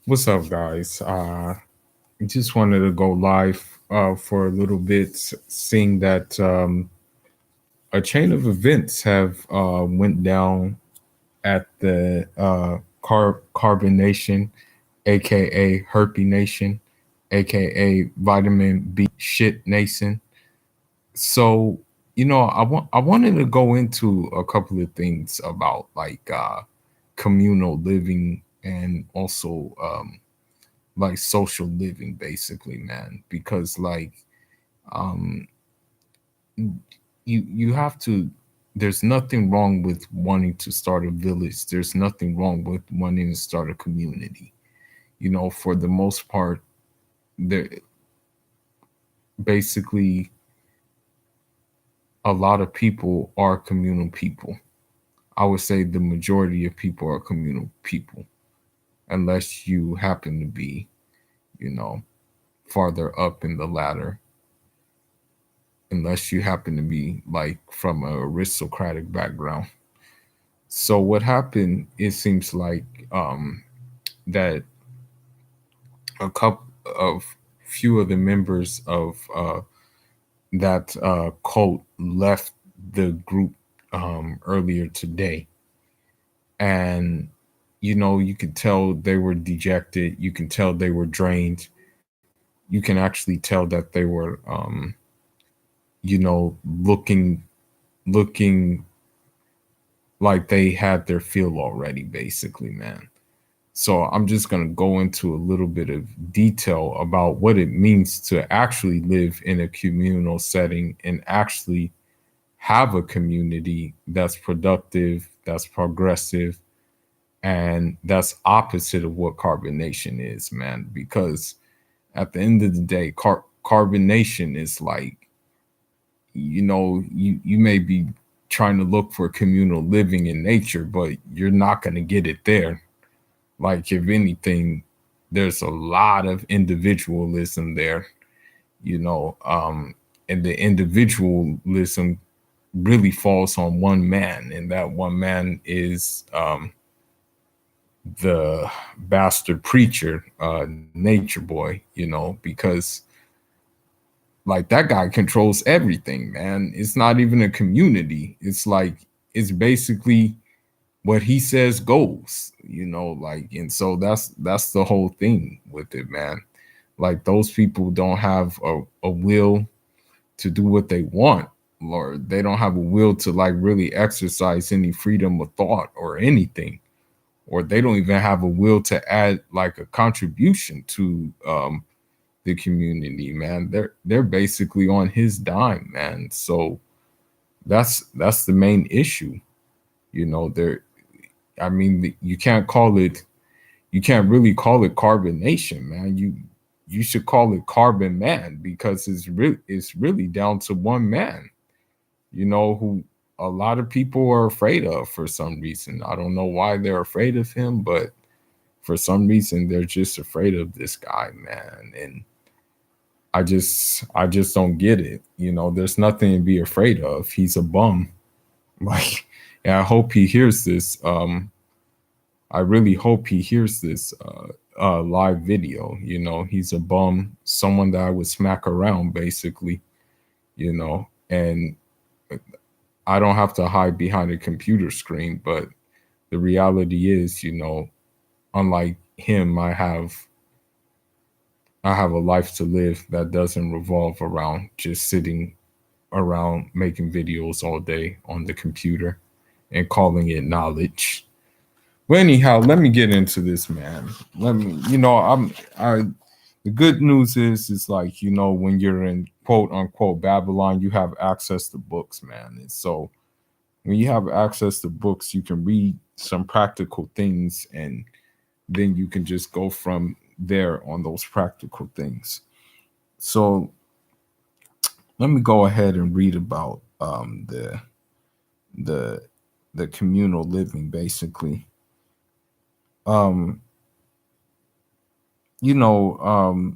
What's up, guys? Just wanted to go live for a little bit, seeing that a chain of events have went down at the carbonation, aka herpy nation, aka vitamin B shit nation. So I wanted to go into a couple of things about like communal living and also like social living basically, man, because like um you have to, there's nothing wrong with wanting to start a village, there's nothing wrong with wanting to start a community. For the most part, there basically a lot of people are communal people. I would say the majority of people are communal people, unless you happen to be, you know farther up in the ladder, unless you happen to be like from an aristocratic background. So what happened? It seems like that a couple of few of the members of that cult left the group earlier today, and you could tell they were dejected. You can tell they were drained. You can actually tell that they were, you know, looking looking like they had their fill already, basically, man. So I'm just going to go into a little bit of detail about what it means to actually live in a communal setting and actually have a community that's productive, that's progressive, and that's opposite of what carbonation is, man. Because at the end of the day, carbonation is like, you may be trying to look for communal living in nature, but you're not going to get it there. Like, if anything, there's a lot of individualism there, you know, and the individualism really falls on one man, and that one man is the bastard preacher, nature boy, because like that guy controls everything, man. It's not even a community. It's like, it's basically what he says goes, like, and so that's the whole thing with it, man. Like, those people don't have a will to do what they want, or they don't have a will to like really exercise any freedom of thought or anything, or they don't even have a will to add like a contribution to the community, man. They're basically on his dime, man. So that's the main issue. There, I mean, you can't really call it carbonation, man. You should call it carbon man, because it's really down to one man, who a lot of people are afraid of for some reason. I don't know why they're afraid of him, but for some reason they're just afraid of this guy, man. And I just don't get it. There's nothing to be afraid of. He's a bum. Like, and I hope he hears this. I really hope he hears this live video. He's a bum, someone that I would smack around, basically. And I don't have to hide behind a computer screen, but the reality is, unlike him, I have a life to live that doesn't revolve around just sitting around making videos all day on the computer and calling it knowledge. But anyhow, let me get into this, man. Let me, I. The good news is like, when you're in quote unquote Babylon, you have access to books, man. And so when you have access to books, you can read some practical things, and then you can just go from there on those practical things. So let me go ahead and read about the the communal living, basically. Um, you know,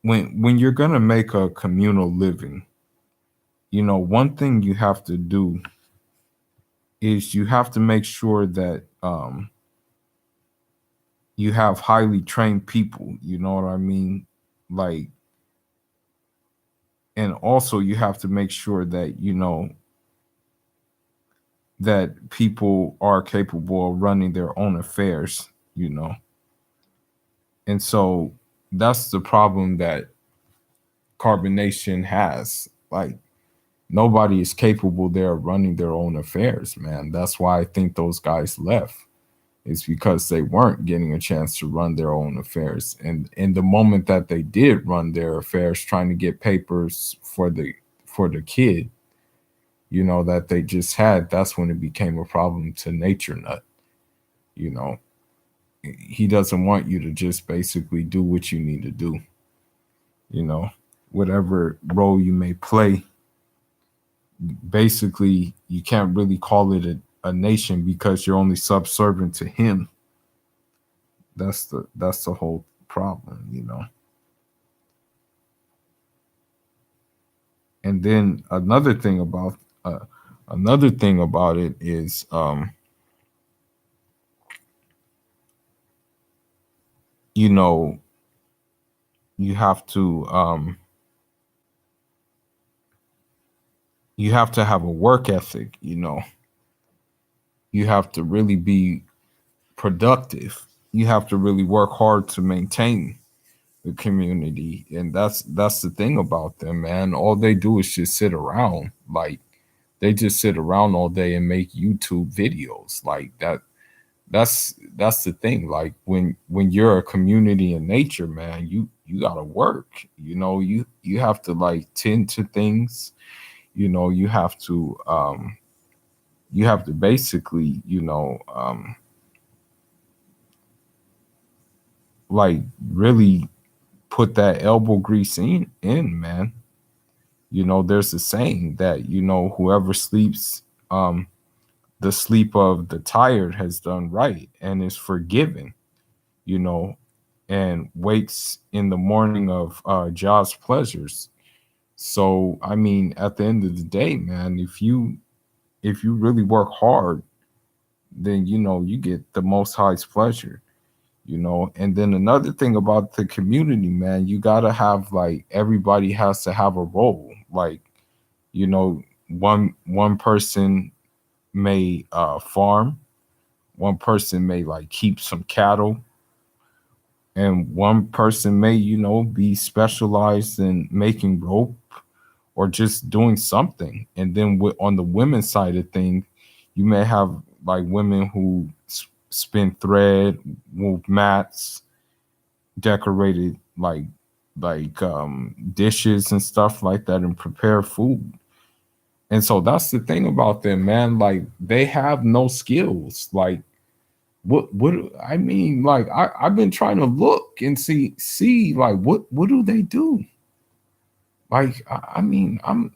when you're gonna make a communal living, one thing you have to do is you have to make sure that you have highly trained people, you know what I mean? Like, and also you have to make sure that, you know, that people are capable of running their own affairs, you know. And so that's the problem that carbonation has. Like, nobody is capable there of running their own affairs, man. That's why I think those guys left. It's because they weren't getting a chance to run their own affairs. And in the moment that they did run their affairs, trying to get papers for the kid, you know, that they just had, that's when it became a problem to Nature Nut. You know, he doesn't want you to just basically do what you need to do. You know, whatever role you may play, basically you can't really call it a nation because you're only subservient to him. That's the whole problem, you know. And then another thing about it is, you know, you have to you have to have a work ethic, you know. You have to really be productive. You have to really work hard to maintain the community. And that's the thing about them, man. All they do is just sit around. Like, they just sit around all day and make YouTube videos. Like that. That's the thing. Like, when you're a community in nature, man, you gotta work. You know, you have to like tend to things. You know, you have to basically, you know, like really put that elbow grease in, man. You know, there's a saying that, you know, whoever sleeps the sleep of the tired has done right and is forgiven, you know, and wakes in the morning of God's pleasures. So I mean, at the end of the day, man, if you really work hard, then you know you get the most highest pleasure, you know. And then another thing about the community, man, you gotta have, like, everybody has to have a role. Like, you know, one person may farm, one person may like keep some cattle, and one person may, you know, be specialized in making rope or just doing something. And then on the women's side of things, you may have like women who spin thread, move mats, decorated dishes and stuff like that, and prepare food. And so that's the thing about them, man. Like, they have no skills. Like, what I mean, like, I've been trying to look and see like what do they do? Like, I mean, I'm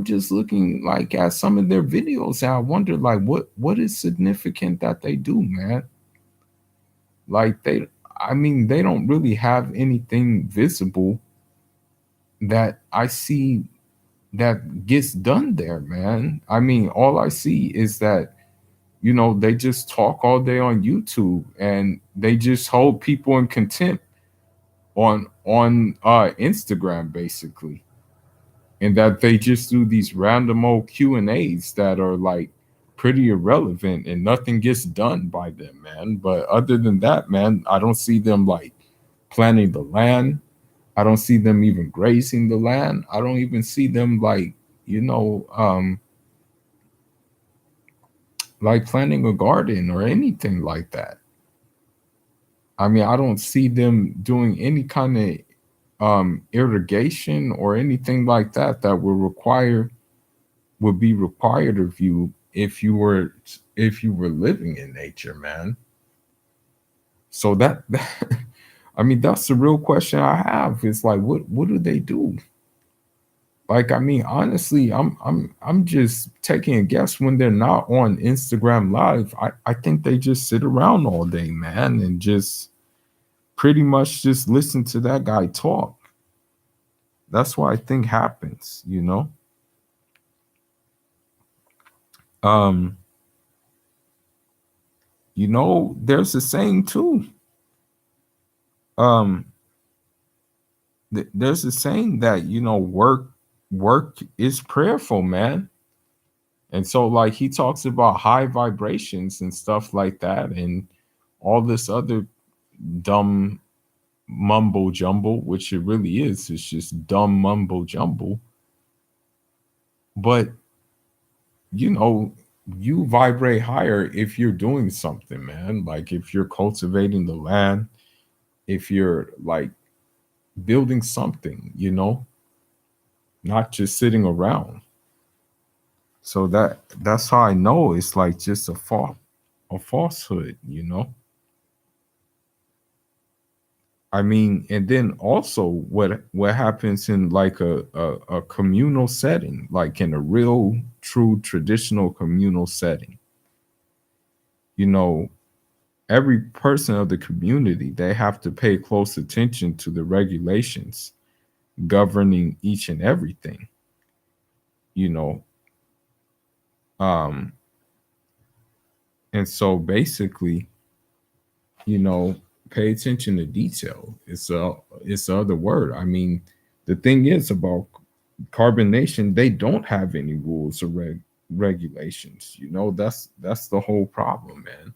just looking like at some of their videos and I wonder like what is significant that they do, man. Like, I mean, they don't really have anything visible that I see that gets done there, man. I mean, all I see is that, you know, they just talk all day on YouTube and they just hold people in contempt on Instagram, basically. And that they just do these random old Q&As that are like pretty irrelevant and nothing gets done by them, man. But other than that, man, I don't see them like planting the land. I don't see them even grazing the land. I don't even see them like, you know, like planting a garden or anything like that. I mean, I don't see them doing any kind of irrigation or anything like that that would be required of you if you were living in nature, man. So I mean, that's the real question I have. It's like, what do they do? Like, I mean, honestly, I'm just taking a guess when they're not on Instagram Live. I think they just sit around all day, man, and just pretty much just listen to that guy talk. That's what I think happens, you know? Um, you know, there's a saying too. um there's a saying that, work is prayerful, man. And so, like, he talks about high vibrations and stuff like that, and all this other dumb mumbo jumble, which it really is. It's just dumb mumbo jumble. But, you know, you vibrate higher if you're doing something, man. Like, if you're cultivating the land, if you're like building something, not just sitting around. So that's how I know it's like just a falsehood, I mean, and then also what happens in like a communal setting, like in a real true traditional communal setting, you know, every person of the community, they have to pay close attention to the regulations governing each and everything, you know. Um, and so basically, you know, pay attention to detail. It's the other word. I mean, the thing is about carbonation, they don't have any rules or regulations. That's the whole problem, man.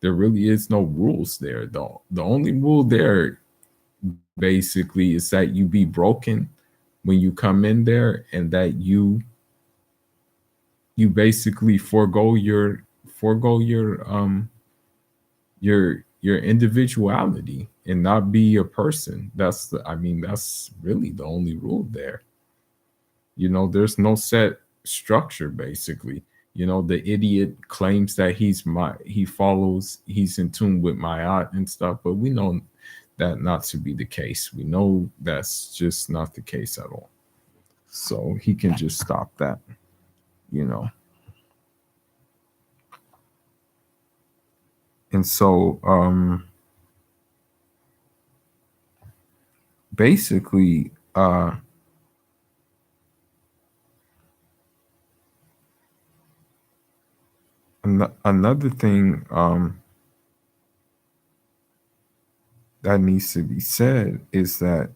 There really is no rules there, though. The only rule there basically is that you be broken when you come in there, and that you basically forego your individuality and not be a person. That's really the only rule there. There's no set structure, basically. The idiot claims that he's in tune with Ma'at and stuff, but we know that not to be the case. We know that's just not the case at all. So he can just stop that, you know. And so basically another thing that needs to be said is that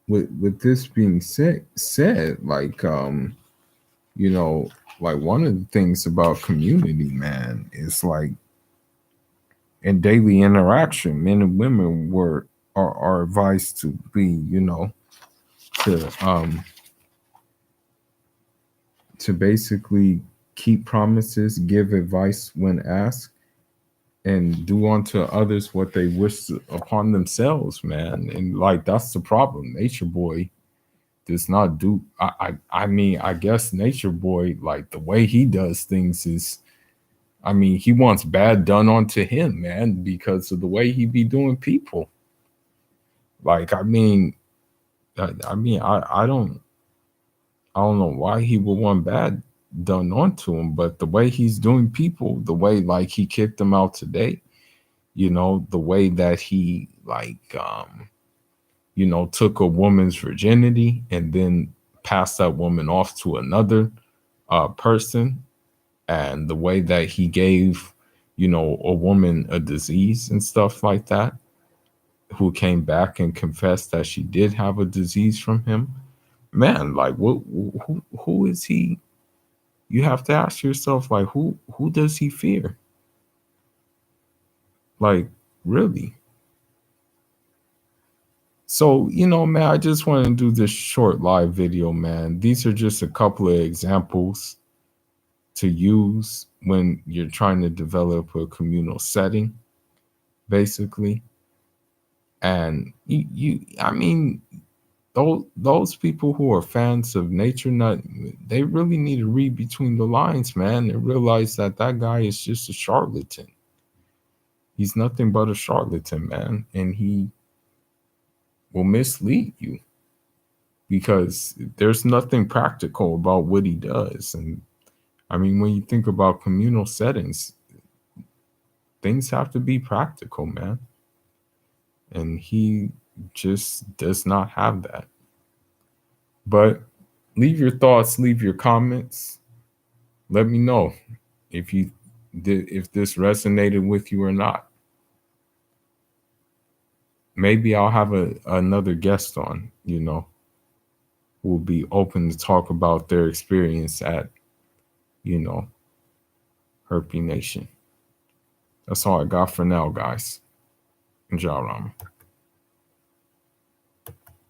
with this being said, like you know like one of the things about community, man, is like in daily interaction, men and women are advised to be, to to basically keep promises, give advice when asked, and do unto others what they wish upon themselves, man. And like that's the problem. Nature Boy does not do. I mean, I guess Nature Boy, like the way he does things is, I mean, he wants bad done onto him, man, because of the way he be doing people. Like, I don't know why he would want bad done onto him, but the way he's doing people, the way like he kicked them out today, the way that he like took a woman's virginity and then passed that woman off to another person, and the way that he gave a woman a disease and stuff like that, who came back and confessed that she did have a disease from him, man. Like, who is he? You have to ask yourself, like, who does he fear? Like, really? So, man, I just want to do this short live video, man. These are just a couple of examples to use when you're trying to develop a communal setting, basically. And I mean, those people who are fans of Nature Nut, they really need to read between the lines, man, and realize that that guy is just a charlatan. He's nothing but a charlatan, man, and he will mislead you because there's nothing practical about what he does. And I mean, when you think about communal settings, things have to be practical, man. And he just does not have that. But leave your thoughts, leave your comments. Let me know if you did, if this resonated with you or not. Maybe I'll have another guest on, who will be open to talk about their experience at, you know, Herpy Nation. That's all I got for now, guys. Enjoy, Rama.